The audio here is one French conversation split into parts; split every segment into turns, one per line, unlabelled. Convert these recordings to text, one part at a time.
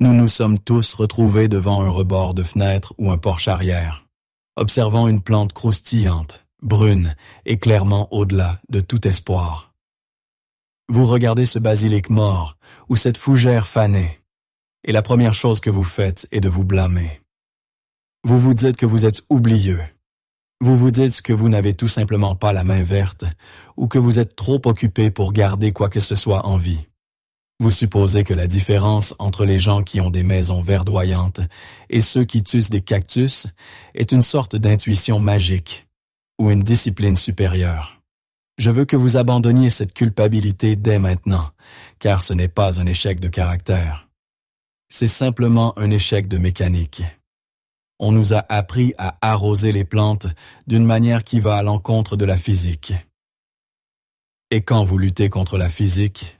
Nous nous sommes tous retrouvés devant un rebord de fenêtre ou un porche arrière, observant une plante croustillante, brune et clairement au-delà de tout espoir. Vous regardez ce basilic mort ou cette fougère fanée, et la première chose que vous faites est de vous blâmer. Vous vous dites que vous êtes oublieux. Vous vous dites que vous n'avez tout simplement pas la main verte ou que vous êtes trop occupé pour garder quoi que ce soit en vie. Vous supposez que la différence entre les gens qui ont des maisons verdoyantes et ceux qui tuent des cactus est une sorte d'intuition magique ou une discipline supérieure. Je veux que vous abandonniez cette culpabilité dès maintenant, car ce n'est pas un échec de caractère. C'est simplement un échec de mécanique. On nous a appris à arroser les plantes d'une manière qui va à l'encontre de la physique. Et quand vous luttez contre la physique,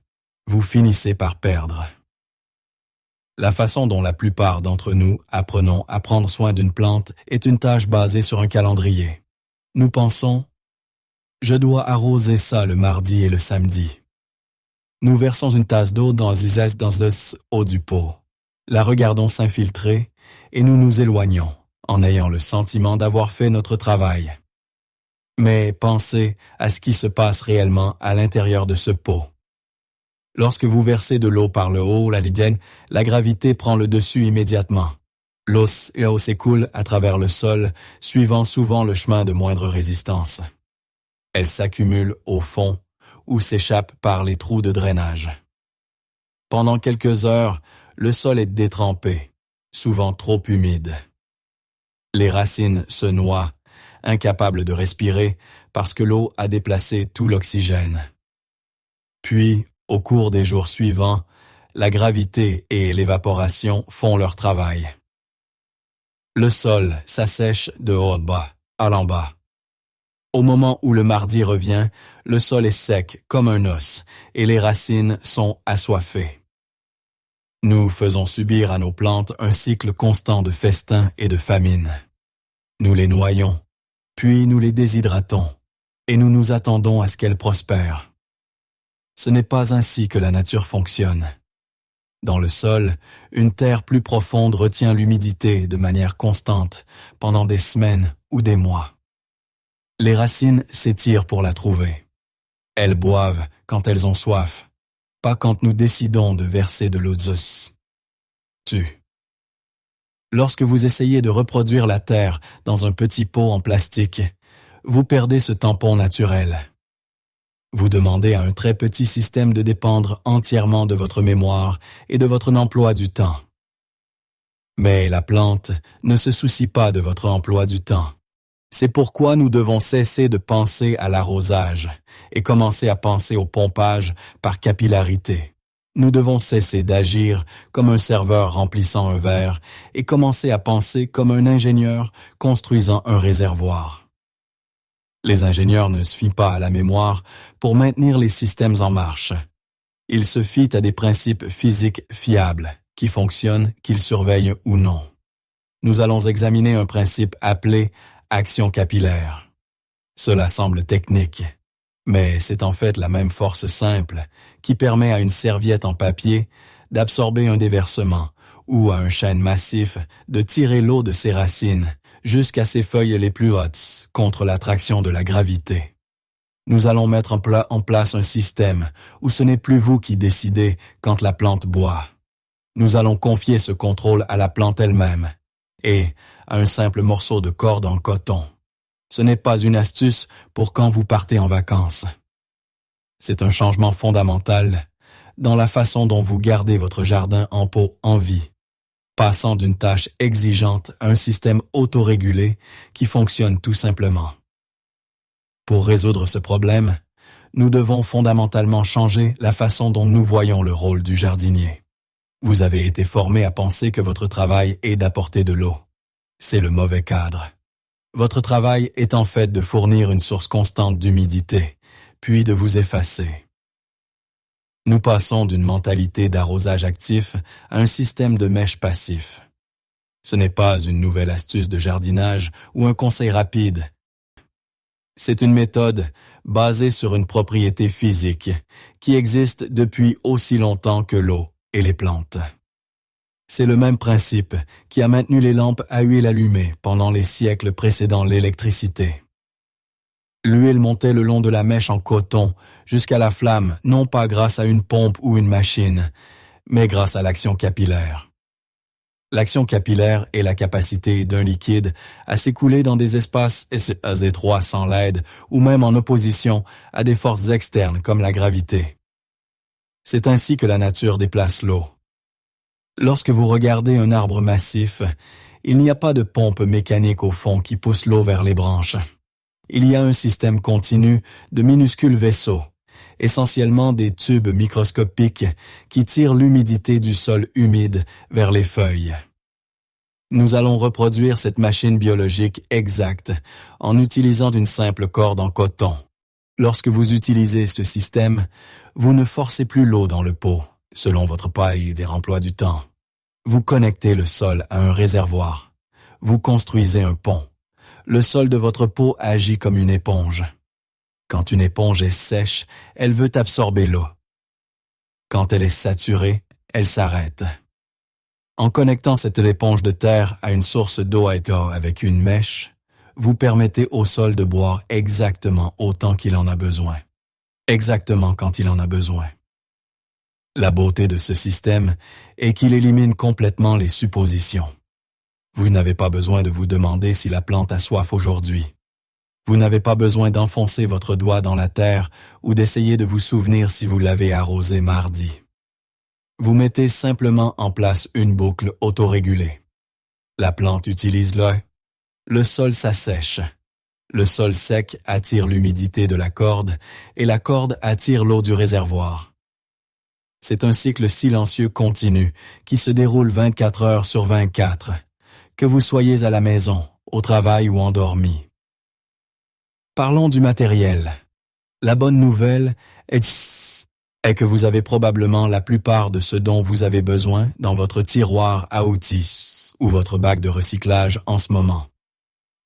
vous finissez par perdre. La façon dont la plupart d'entre nous apprenons à prendre soin d'une plante est une tâche basée sur un calendrier. Nous pensons « Je dois arroser ça le mardi et le samedi ». Nous versons une tasse d'eau dans le haut du pot, la regardons s'infiltrer et nous nous éloignons en ayant le sentiment d'avoir fait notre travail. Mais pensez à ce qui se passe réellement à l'intérieur de ce pot. Lorsque vous versez de l'eau par le haut, la gravité prend le dessus immédiatement. L'eau s'écoule à travers le sol, suivant souvent le chemin de moindre résistance. Elle s'accumule au fond ou s'échappe par les trous de drainage. Pendant quelques heures, le sol est détrempé, souvent trop humide. Les racines se noient, incapables de respirer parce que l'eau a déplacé tout l'oxygène. Puis, au cours des jours suivants, la gravité et l'évaporation font leur travail. Le sol s'assèche de haut en bas, en bas. Au moment où le mardi revient, le sol est sec comme un os et les racines sont assoiffées. Nous faisons subir à nos plantes un cycle constant de festin et de famine. Nous les noyons, puis nous les déshydratons, et nous nous attendons à ce qu'elles prospèrent. Ce n'est pas ainsi que la nature fonctionne. Dans le sol, une terre plus profonde retient l'humidité de manière constante pendant des semaines ou des mois. Les racines s'étirent pour la trouver. Elles boivent quand elles ont soif, pas quand nous décidons de verser de l'eau douce. Lorsque vous essayez de reproduire la terre dans un petit pot en plastique, vous perdez ce tampon naturel. Vous demandez à un très petit système de dépendre entièrement de votre mémoire et de votre emploi du temps. Mais la plante ne se soucie pas de votre emploi du temps. C'est pourquoi nous devons cesser de penser à l'arrosage et commencer à penser au pompage par capillarité. Nous devons cesser d'agir comme un serveur remplissant un verre et commencer à penser comme un ingénieur construisant un réservoir. Les ingénieurs ne se fient pas à la mémoire pour maintenir les systèmes en marche. Ils se fient à des principes physiques fiables, qui fonctionnent, qu'ils surveillent ou non. Nous allons examiner un principe appelé action capillaire. Cela semble technique, mais c'est en fait la même force simple qui permet à une serviette en papier d'absorber un déversement ou à un chêne massif de tirer l'eau de ses racines jusqu'à ses feuilles les plus hautes contre l'attraction de la gravité. Nous allons mettre en place un système où ce n'est plus vous qui décidez quand la plante boit. Nous allons confier ce contrôle à la plante elle-même et à un simple morceau de corde en coton. Ce n'est pas une astuce pour quand vous partez en vacances. C'est un changement fondamental dans la façon dont vous gardez votre jardin en pot en vie, passant d'une tâche exigeante à un système autorégulé qui fonctionne tout simplement. Pour résoudre ce problème, nous devons fondamentalement changer la façon dont nous voyons le rôle du jardinier. Vous avez été formé à penser que votre travail est d'apporter de l'eau. C'est le mauvais cadre. Votre travail est en fait de fournir une source constante d'humidité, puis de vous effacer. Nous passons d'une mentalité d'arrosage actif à un système de mèche passif. Ce n'est pas une nouvelle astuce de jardinage ou un conseil rapide. C'est une méthode basée sur une propriété physique qui existe depuis aussi longtemps que l'eau et les plantes. C'est le même principe qui a maintenu les lampes à huile allumées pendant les siècles précédant l'électricité. L'huile montait le long de la mèche en coton jusqu'à la flamme, non pas grâce à une pompe ou une machine, mais grâce à l'action capillaire. L'action capillaire est la capacité d'un liquide à s'écouler dans des espaces étroits sans l'aide ou même en opposition à des forces externes comme la gravité. C'est ainsi que la nature déplace l'eau. Lorsque vous regardez un arbre massif, il n'y a pas de pompe mécanique au fond qui pousse l'eau vers les branches. Il y a un système continu de minuscules vaisseaux, essentiellement des tubes microscopiques qui tirent l'humidité du sol humide vers les feuilles. Nous allons reproduire cette machine biologique exacte en utilisant une simple corde en coton. Lorsque vous utilisez ce système, vous ne forcez plus l'eau dans le pot, selon votre paille des remplois du temps. Vous connectez le sol à un réservoir. Vous construisez un pont. Le sol de votre pot agit comme une éponge. Quand une éponge est sèche, elle veut absorber l'eau. Quand elle est saturée, elle s'arrête. En connectant cette éponge de terre à une source d'eau avec une mèche, vous permettez au sol de boire exactement autant qu'il en a besoin. Exactement quand il en a besoin. La beauté de ce système est qu'il élimine complètement les suppositions. Vous n'avez pas besoin de vous demander si la plante a soif aujourd'hui. Vous n'avez pas besoin d'enfoncer votre doigt dans la terre ou d'essayer de vous souvenir si vous l'avez arrosé mardi. Vous mettez simplement en place une boucle autorégulée. La plante utilise l'eau, le sol s'assèche. Le sol sec attire l'humidité de la corde et la corde attire l'eau du réservoir. C'est un cycle silencieux continu qui se déroule 24 heures sur 24, que vous soyez à la maison, au travail ou endormi. Parlons du matériel. La bonne nouvelle est que vous avez probablement la plupart de ce dont vous avez besoin dans votre tiroir à outils ou votre bac de recyclage en ce moment.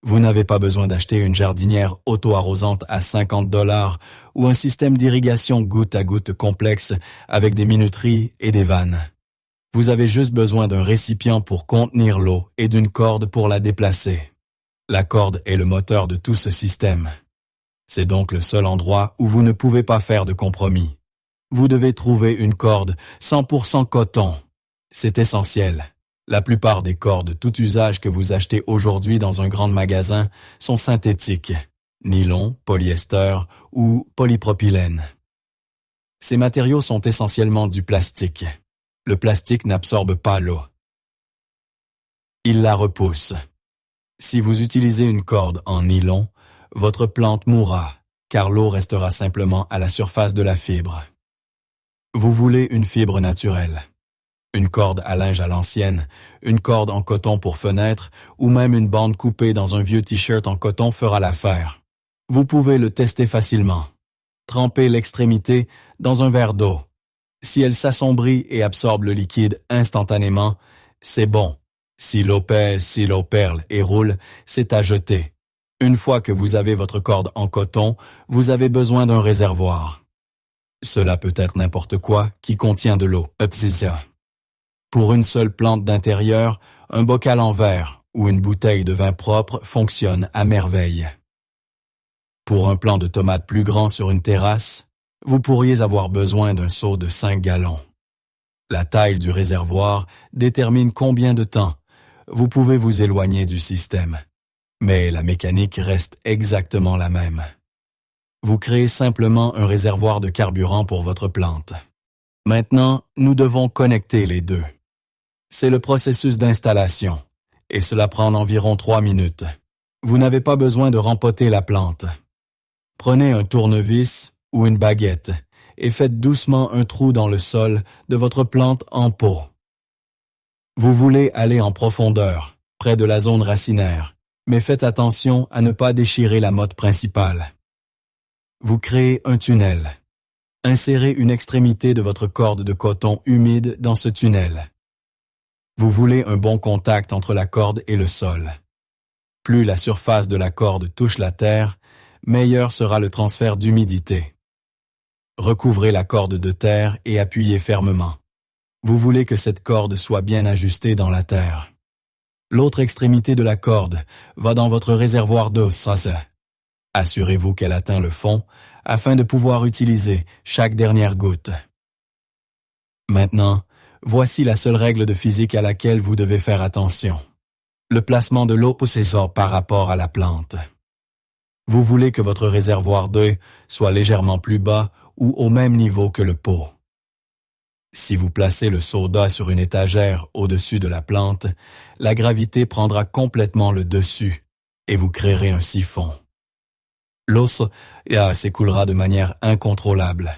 Vous n'avez pas besoin d'acheter une jardinière auto-arrosante à $50 ou un système d'irrigation goutte à goutte complexe avec des minuteries et des vannes. Vous avez juste besoin d'un récipient pour contenir l'eau et d'une corde pour la déplacer. La corde est le moteur de tout ce système. C'est donc le seul endroit où vous ne pouvez pas faire de compromis. Vous devez trouver une corde 100% coton. C'est essentiel. La plupart des cordes tout usage que vous achetez aujourd'hui dans un grand magasin sont synthétiques, nylon, polyester ou polypropylène. Ces matériaux sont essentiellement du plastique. Le plastique n'absorbe pas l'eau. Il la repousse. Si vous utilisez une corde en nylon, votre plante mourra, car l'eau restera simplement à la surface de la fibre. Vous voulez une fibre naturelle. Une corde à linge à l'ancienne, une corde en coton pour fenêtre ou même une bande coupée dans un vieux t-shirt en coton fera l'affaire. Vous pouvez le tester facilement. Trempez l'extrémité dans un verre d'eau. Si elle s'assombrit et absorbe le liquide instantanément, c'est bon. Si l'eau pèse, si l'eau perle et roule, c'est à jeter. Une fois que vous avez votre corde en coton, vous avez besoin d'un réservoir. Cela peut être n'importe quoi qui contient de l'eau. Pour une seule plante d'intérieur, un bocal en verre ou une bouteille de vin propre fonctionne à merveille. Pour un plant de tomates plus grand sur une terrasse, vous pourriez avoir besoin d'un seau de 5 gallons. La taille du réservoir détermine combien de temps vous pouvez vous éloigner du système. Mais la mécanique reste exactement la même. Vous créez simplement un réservoir de carburant pour votre plante. Maintenant, nous devons connecter les deux. C'est le processus d'installation, et cela prend environ 3 minutes. Vous n'avez pas besoin de rempoter la plante. Prenez un tournevis ou une baguette et faites doucement un trou dans le sol de votre plante en pot. Vous voulez aller en profondeur, près de la zone racinaire, mais faites attention à ne pas déchirer la motte principale. Vous créez un tunnel. Insérez une extrémité de votre corde de coton humide dans ce tunnel. Vous voulez un bon contact entre la corde et le sol. Plus la surface de la corde touche la terre, meilleur sera le transfert d'humidité. Recouvrez la corde de terre et appuyez fermement. Vous voulez que cette corde soit bien ajustée dans la terre. L'autre extrémité de la corde va dans votre réservoir d'eau. Assurez-vous qu'elle atteint le fond afin de pouvoir utiliser chaque dernière goutte. Maintenant, voici la seule règle de physique à laquelle vous devez faire attention. Le placement de l'eau possesseur par rapport à la plante. Vous voulez que votre réservoir d'eau soit légèrement plus bas ou au même niveau que le pot. Si vous placez le seau d'eau sur une étagère au-dessus de la plante, la gravité prendra complètement le dessus et vous créerez un siphon. L'eau s'écoulera de manière incontrôlable,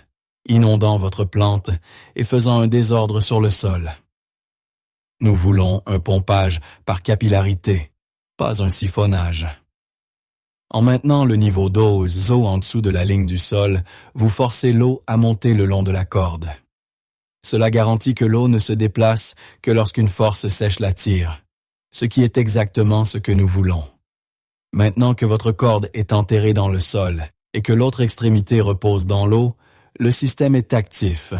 inondant votre plante et faisant un désordre sur le sol. Nous voulons un pompage par capillarité, pas un siphonnage. En maintenant le niveau d'eau en dessous de la ligne du sol, vous forcez l'eau à monter le long de la corde. Cela garantit que l'eau ne se déplace que lorsqu'une force sèche la tire, ce qui est exactement ce que nous voulons. Maintenant que votre corde est enterrée dans le sol et que l'autre extrémité repose dans l'eau, le système est actif.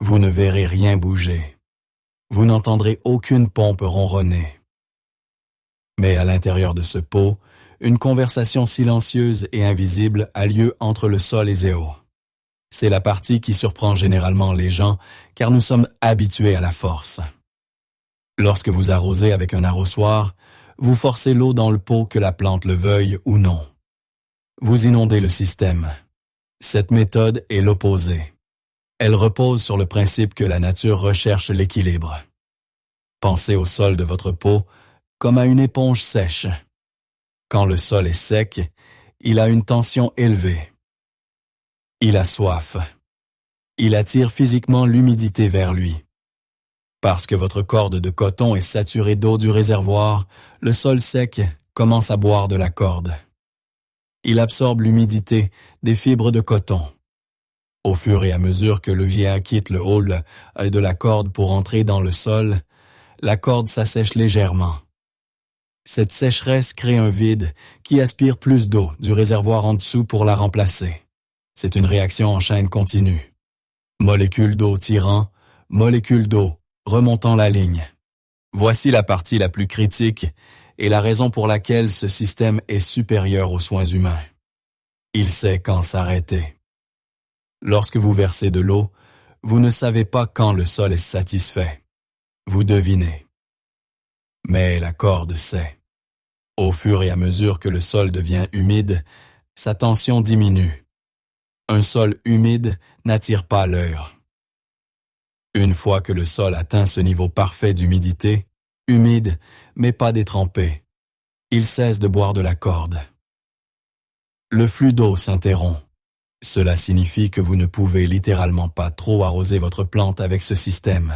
Vous ne verrez rien bouger. Vous n'entendrez aucune pompe ronronner. Mais à l'intérieur de ce pot, une conversation silencieuse et invisible a lieu entre le sol et Zéo. C'est la partie qui surprend généralement les gens, car nous sommes habitués à la force. Lorsque vous arrosez avec un arrosoir, vous forcez l'eau dans le pot que la plante le veuille ou non. Vous inondez le système. Cette méthode est l'opposé. Elle repose sur le principe que la nature recherche l'équilibre. Pensez au sol de votre pot comme à une éponge sèche. Quand le sol est sec, il a une tension élevée. Il a soif. Il attire physiquement l'humidité vers lui. Parce que votre corde de coton est saturée d'eau du réservoir, le sol sec commence à boire de la corde. Il absorbe l'humidité des fibres de coton. Au fur et à mesure que le vieil quitte le hall de la corde pour entrer dans le sol, la corde s'assèche légèrement. Cette sécheresse crée un vide qui aspire plus d'eau du réservoir en dessous pour la remplacer. C'est une réaction en chaîne continue. Molécules d'eau tirant, molécules d'eau remontant la ligne. Voici la partie la plus critique et la raison pour laquelle ce système est supérieur aux soins humains. Il sait quand s'arrêter. Lorsque vous versez de l'eau, vous ne savez pas quand le sol est satisfait. Vous devinez. Mais la corde sait. Au fur et à mesure que le sol devient humide, sa tension diminue. Un sol humide n'attire pas l'heure. Une fois que le sol atteint ce niveau parfait d'humidité, humide mais pas détrempé, il cesse de boire de la corde. Le flux d'eau s'interrompt. Cela signifie que vous ne pouvez littéralement pas trop arroser votre plante avec ce système.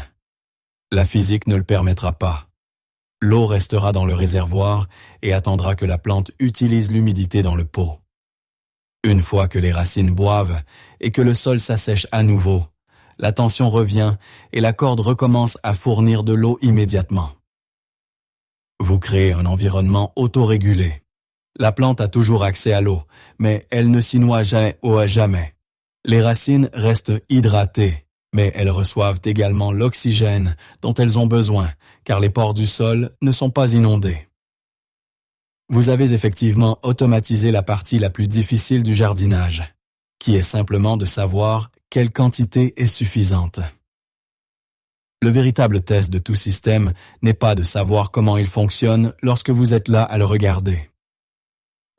La physique ne le permettra pas. L'eau restera dans le réservoir et attendra que la plante utilise l'humidité dans le pot. Une fois que les racines boivent et que le sol s'assèche à nouveau, la tension revient et la corde recommence à fournir de l'eau immédiatement. Vous créez un environnement autorégulé. La plante a toujours accès à l'eau, mais elle ne s'y noie jamais. Les racines restent hydratées, mais elles reçoivent également l'oxygène dont elles ont besoin, car les pores du sol ne sont pas inondés. Vous avez effectivement automatisé la partie la plus difficile du jardinage, qui est simplement de savoir quelle quantité est suffisante. Le véritable test de tout système n'est pas de savoir comment il fonctionne lorsque vous êtes là à le regarder.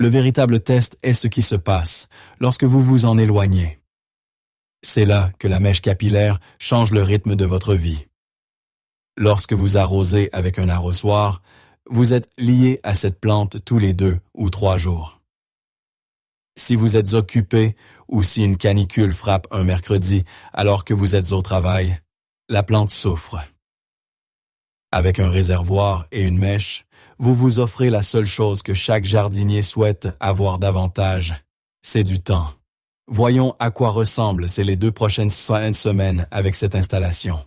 Le véritable test est ce qui se passe lorsque vous vous en éloignez. C'est là que la mèche capillaire change le rythme de votre vie. Lorsque vous arrosez avec un arrosoir, vous êtes lié à cette plante tous les 2 ou 3 jours. Si vous êtes occupé ou si une canicule frappe un mercredi alors que vous êtes au travail, la plante souffre. Avec un réservoir et une mèche, vous vous offrez la seule chose que chaque jardinier souhaite avoir davantage, c'est du temps. Voyons à quoi ressemblent les 2 prochaines semaines avec cette installation.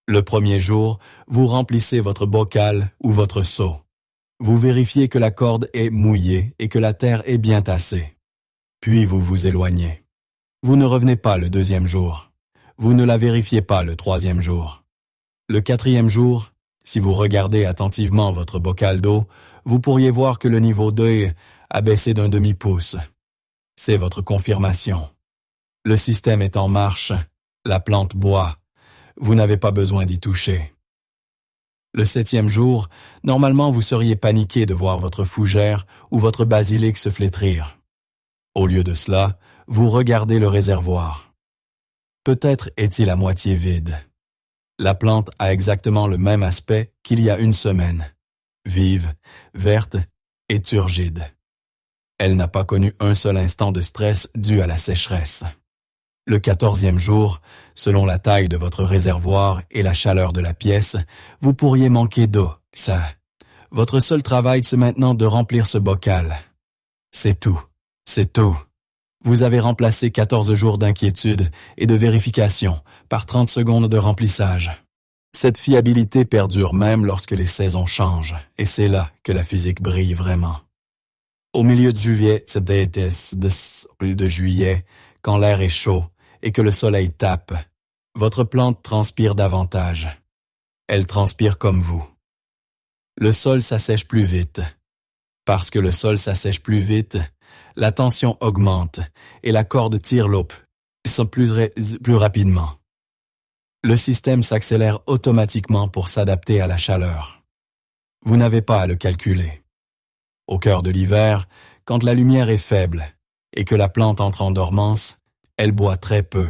Le premier jour, vous remplissez votre bocal ou votre seau. Vous vérifiez que la corde est mouillée et que la terre est bien tassée. Puis vous vous éloignez. Vous ne revenez pas le 2e jour. Vous ne la vérifiez pas le 3e jour. Le 4e jour, si vous regardez attentivement votre bocal d'eau, vous pourriez voir que le niveau d'œil a baissé d'un demi-pouce. C'est votre confirmation. Le système est en marche, la plante boit, vous n'avez pas besoin d'y toucher. Le 7e jour, normalement vous seriez paniqué de voir votre fougère ou votre basilic se flétrir. Au lieu de cela, vous regardez le réservoir. Peut-être est-il à moitié vide. La plante a exactement le même aspect qu'il y a une semaine. Vive, verte et turgide. Elle n'a pas connu un seul instant de stress dû à la sécheresse. Le 14e jour, selon la taille de votre réservoir et la chaleur de la pièce, vous pourriez manquer d'eau. Votre seul travail, c'est maintenant de remplir ce bocal. C'est tout. C'est tout. Vous avez remplacé 14 jours d'inquiétude et de vérification par 30 secondes de remplissage. Cette fiabilité perdure même lorsque les saisons changent, et c'est là que la physique brille vraiment. Au milieu de juillet, quand l'air est chaud et que le soleil tape, votre plante transpire davantage. Elle transpire comme vous. Le sol s'assèche plus vite. Parce que le sol s'assèche plus vite, la tension augmente et la corde tire l'eau plus rapidement. Le système s'accélère automatiquement pour s'adapter à la chaleur. Vous n'avez pas à le calculer. Au cœur de l'hiver, quand la lumière est faible et que la plante entre en dormance, elle boit très peu.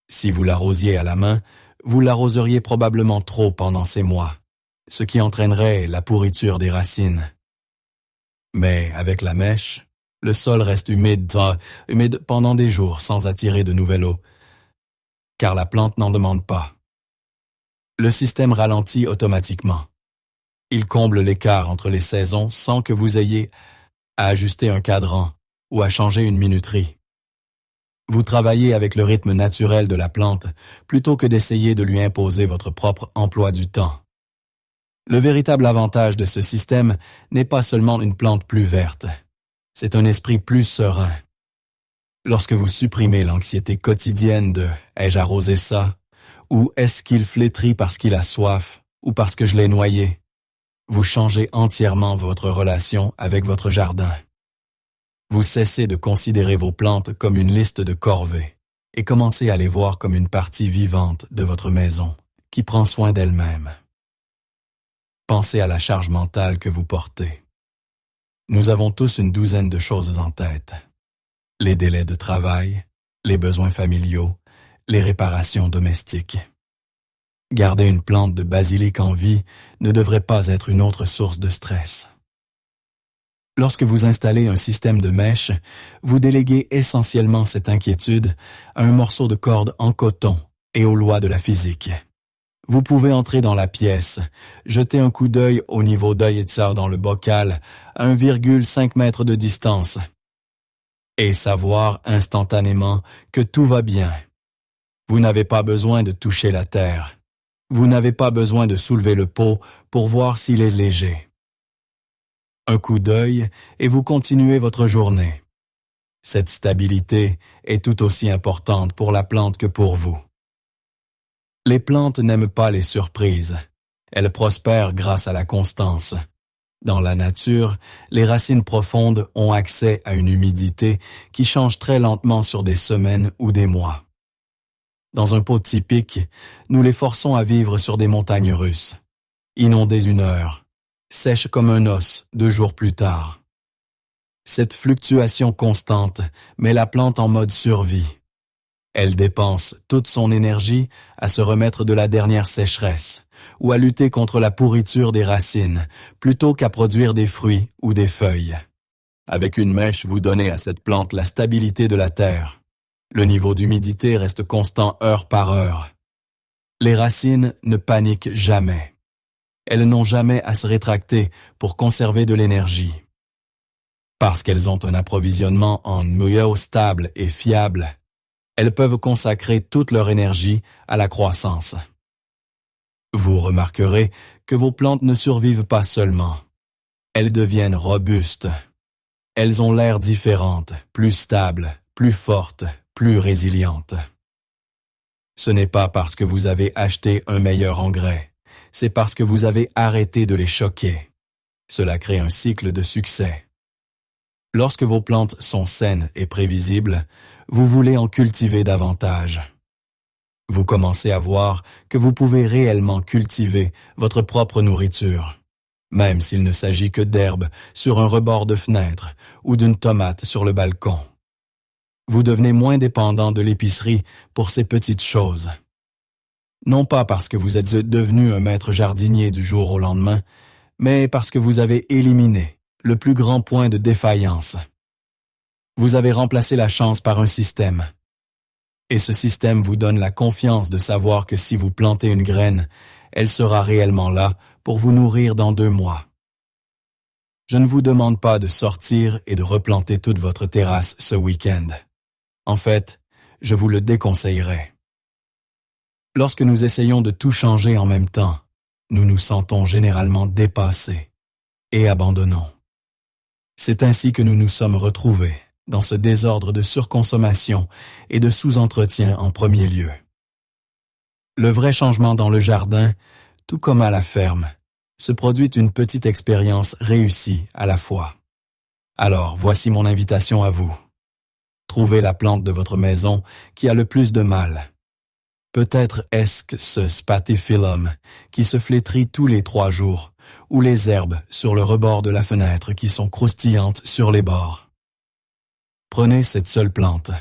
Si vous l'arrosiez à la main, vous l'arroseriez probablement trop pendant ces mois, ce qui entraînerait la pourriture des racines. Mais avec la mèche, le sol reste humide pendant des jours sans attirer de nouvelle eau, car la plante n'en demande pas. Le système ralentit automatiquement. Il comble l'écart entre les saisons sans que vous ayez à ajuster un cadran ou à changer une minuterie. Vous travaillez avec le rythme naturel de la plante plutôt que d'essayer de lui imposer votre propre emploi du temps. Le véritable avantage de ce système n'est pas seulement une plante plus verte, c'est un esprit plus serein. Lorsque vous supprimez l'anxiété quotidienne de « ai-je arrosé ça ?» ou « est-ce qu'il flétrit parce qu'il a soif ou parce que je l'ai noyé ?» vous changez entièrement votre relation avec votre jardin. Vous cessez de considérer vos plantes comme une liste de corvées et commencez à les voir comme une partie vivante de votre maison qui prend soin d'elle-même. Pensez à la charge mentale que vous portez. Nous avons tous une douzaine de choses en tête. Les délais de travail, les besoins familiaux, les réparations domestiques. Garder une plante de basilic en vie ne devrait pas être une autre source de stress. Lorsque vous installez un système de mèche, vous déléguez essentiellement cette inquiétude à un morceau de corde en coton et aux lois de la physique. Vous pouvez entrer dans la pièce, jeter un coup d'œil au niveau d'œil dans le bocal à 1,5 mètre de distance et savoir instantanément que tout va bien. Vous n'avez pas besoin de toucher la terre. Vous n'avez pas besoin de soulever le pot pour voir s'il est léger. Un coup d'œil et vous continuez votre journée. Cette stabilité est tout aussi importante pour la plante que pour vous. Les plantes n'aiment pas les surprises. Elles prospèrent grâce à la constance. Dans la nature, les racines profondes ont accès à une humidité qui change très lentement sur des semaines ou des mois. Dans un pot typique, nous les forçons à vivre sur des montagnes russes, inondées une heure, sèches comme un os 2 jours plus tard. Cette fluctuation constante met la plante en mode survie. Elle dépense toute son énergie à se remettre de la dernière sécheresse ou à lutter contre la pourriture des racines plutôt qu'à produire des fruits ou des feuilles. Avec une mèche, vous donnez à cette plante la stabilité de la terre. Le niveau d'humidité reste constant heure par heure. Les racines ne paniquent jamais. Elles n'ont jamais à se rétracter pour conserver de l'énergie. Parce qu'elles ont un approvisionnement en eau stable et fiable, elles peuvent consacrer toute leur énergie à la croissance. Vous remarquerez que vos plantes ne survivent pas seulement. Elles deviennent robustes. Elles ont l'air différentes, plus stables, plus fortes, plus résilientes. Ce n'est pas parce que vous avez acheté un meilleur engrais, c'est parce que vous avez arrêté de les choquer. Cela crée un cycle de succès. Lorsque vos plantes sont saines et prévisibles, vous voulez en cultiver davantage. Vous commencez à voir que vous pouvez réellement cultiver votre propre nourriture, même s'il ne s'agit que d'herbes sur un rebord de fenêtre ou d'une tomate sur le balcon. Vous devenez moins dépendant de l'épicerie pour ces petites choses. Non pas parce que vous êtes devenu un maître jardinier du jour au lendemain, mais parce que vous avez éliminé le plus grand point de défaillance. Vous avez remplacé la chance par un système. Et ce système vous donne la confiance de savoir que si vous plantez une graine, elle sera réellement là pour vous nourrir dans 2 mois. Je ne vous demande pas de sortir et de replanter toute votre terrasse ce week-end. En fait, je vous le déconseillerais. Lorsque nous essayons de tout changer en même temps, nous nous sentons généralement dépassés et abandonnons. C'est ainsi que nous nous sommes retrouvés dans ce désordre de surconsommation et de sous-entretien en premier lieu. Le vrai changement dans le jardin, tout comme à la ferme, se produit une petite expérience réussie à la fois. Alors, voici mon invitation à vous. Trouvez la plante de votre maison qui a le plus de mal. Peut-être est-ce que ce spathiphyllum qui se flétrit tous les 3 jours, ou les herbes sur le rebord de la fenêtre qui sont croustillantes sur les bords. Prenez cette seule plante.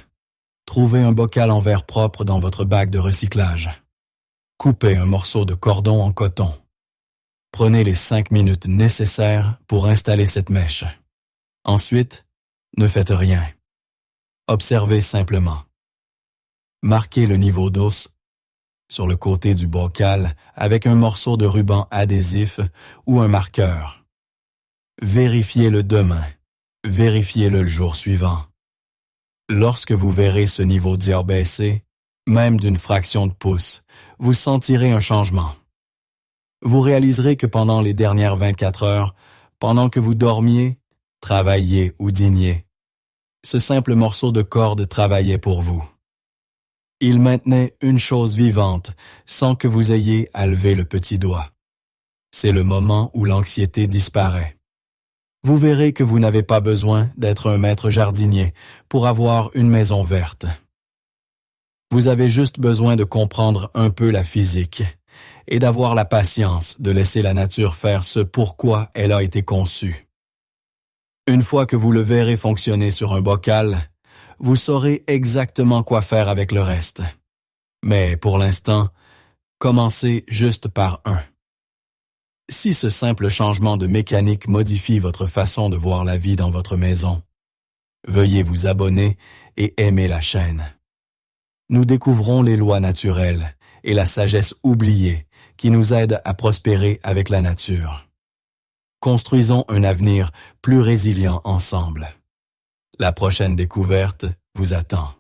Trouvez un bocal en verre propre dans votre bac de recyclage. Coupez un morceau de cordon en coton. Prenez les 5 minutes nécessaires pour installer cette mèche. Ensuite, ne faites rien. Observez simplement. Marquez le niveau d'eau sur le côté du bocal avec un morceau de ruban adhésif ou un marqueur. Vérifiez-le demain. Vérifiez-le le jour suivant. Lorsque vous verrez ce niveau d'eau baisser, même d'une fraction de pouce, vous sentirez un changement. Vous réaliserez que pendant les dernières 24 heures, pendant que vous dormiez, travailliez ou dîniez, ce simple morceau de corde travaillait pour vous. Il maintenait une chose vivante sans que vous ayez à lever le petit doigt. C'est le moment où l'anxiété disparaît. Vous verrez que vous n'avez pas besoin d'être un maître jardinier pour avoir une maison verte. Vous avez juste besoin de comprendre un peu la physique et d'avoir la patience de laisser la nature faire ce pourquoi elle a été conçue. Une fois que vous le verrez fonctionner sur un bocal, vous saurez exactement quoi faire avec le reste. Mais pour l'instant, commencez juste par un. Si ce simple changement de mécanique modifie votre façon de voir la vie dans votre maison, veuillez vous abonner et aimer la chaîne. Nous découvrons les lois naturelles et la sagesse oubliée qui nous aident à prospérer avec la nature. Construisons un avenir plus résilient ensemble. La prochaine découverte vous attend.